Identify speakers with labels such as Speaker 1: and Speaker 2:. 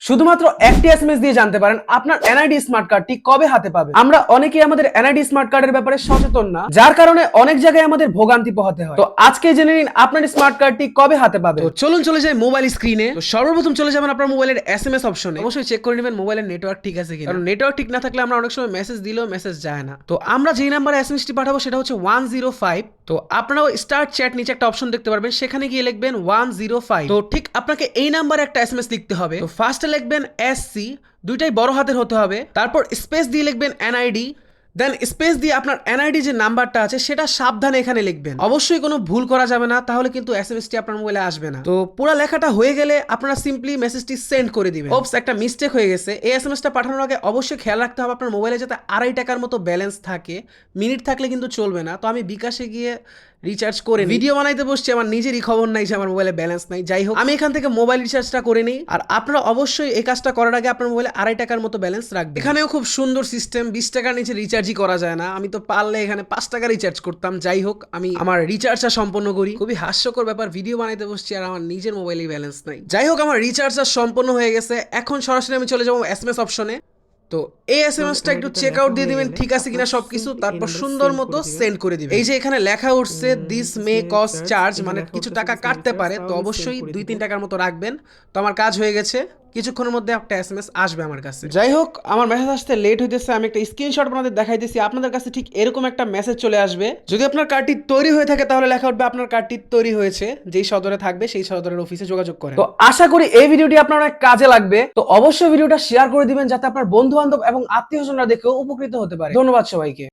Speaker 1: শুধুমাত্র একটি এসএমএস দিয়ে জানতে পারেন আপনার এনআইডি স্মার্ট কার্ডটি কবে হাতে পাবে। আমরা অনেকেই আমাদের এনআইডি স্মার্ট কার্ডের ব্যাপারে সচেতন না, যার কারণে অনেক জায়গায় আমাদের ভোগান্তি পোহাতে হয়। তো আজকে জেনে নিন আপনার স্মার্ট কার্ডটি কবে হাতে পাবে। তো চলুন চলে যাই মোবাইল স্ক্রিনে। তো সর্বপ্রথম চলে যাবেন আপনার মোবাইলের এসএমএস অপশনে। অবশ্যই চেক করে নেবেন মোবাইলের নেটওয়ার্ক ঠিক আছে কিনা, কারণ নেটওয়ার্ক ঠিক না থাকলে আমরা অনেক সময় মেসেজ দিলেও মেসেজ যায় না। তো আমরা যেই নাম্বারে এসএমএসটি পাঠাবো সেটা হচ্ছে 105। তো আপনারাও স্টার্ট চ্যাট নিচে একটা অপশন দেখতে পারবেন, সেখানে গিয়ে লিখবেন 105। তো ঠিক আপনাকে এই নাম্বারে একটা এসএমএস লিখতে হবে। তো ফার্স্টে লিখবেন এসসি, দুইটাই বড় হাতের হতে হবে, তারপর স্পেস দিয়ে লিখবেন এনআইডি, দেন স্পেস দিয়ে আপনার এনআইডি যে নাম্বারটা আছে সেটা সাবধানে এখানে লিখবেন। অবশ্যই কোনো ভুল করা যাবে না, তাহলে কিন্তু এসএমএসটি আপনার মোবাইলে আসবে না। তো পুরো লেখাটা হয়ে গেলে আপনারা সিম্পলি মেসেজটি সেন্ড করে দিবেন। ওপস, একটা মিস্টেক হয়ে গেছে। এই এসএমএসটা পাঠানোর আগে অবশ্যই খেয়াল রাখতে হবে আপনার মোবাইলে যাতে 2.5 টাকার মতো ব্যালেন্স থাকে। মিনিট থাকলে কিন্তু চলবে না। তো আমি বিকাশে গিয়ে রিচার্জ করে ভিডিও বানাইতে বসছি, আমার নিজেরই খবর নাই যে আমার মোবাইলে ব্যালেন্স নাই। যাই হোক, আমি এখান থেকে মোবাইল রিচার্জটা করে নিই। আর আপনারা অবশ্যই এই কাজটা করার আগে আপনার মোবাইলে 2.5 টাকার মতো ব্যালেন্স রাখবেন। এখানেও খুব সুন্দর সিস্টেম, 20 টাকার নিচে রিচার্জই করা যায় না। আমি তো পারলে এখানে 5 টাকা রিচার্জ করতাম। যাই হোক, আমি আমার রিচার্জটা সম্পন্ন করি। খুবই হাস্যকর ব্যাপার, ভিডিও বানাইতে বসছি আর আমার নিজের মোবাইলেই ব্যালেন্স নাই। যাই হোক, আমার রিচার্জটা সম্পন্ন হয়ে গেছে। এখন সরাসরি আমি চলে যাবো এসএমএস অপশনে। তো এই এসএমএসটা একটু চেক আউট দিয়ে দিবেন ঠিক আছে কিনা সবকিছু, তারপর সুন্দর মতো সেন্ড করে দিবেন। এই যে এখানে লেখা উঠছে দিস মে কস্ট চার্জ, মানে কিছু টাকা কাটতে পারে। তো অবশ্যই 2-3 টাকার মতো রাখবেন। তো আমার কাজ হয়ে গেছে, কিছুক্ষণের মধ্যে একটা এসএমএস আসবে আমার কাছে। যাই হোক, আমার মেসেজ আসতে লেট হইতেছে। আমি একটা স্ক্রিনশট আপনাদের দেখাইতেছি, আপনাদের কাছে ঠিক এরকম একটা মেসেজ চলে আসবে। যদি আপনার কার্ডটি তৈরি হয়ে থাকে তাহলে লেখা উঠবে আপনার কার্ডটি তৈরি হয়েছে, যেই সদরে থাকবে সেই সদরের অফিসে যোগাযোগ করেন। তো আশা করি এই ভিডিওটি আপনার অনেক কাজে লাগবে। তো অবশ্যই ভিডিওটা শেয়ার করে দিবেন যাতে আপনার বন্ধু বান্ধব এবং আত্মীয়স্বজনরা দেখেও উপকৃত হতে পারে। ধন্যবাদ সবাইকে।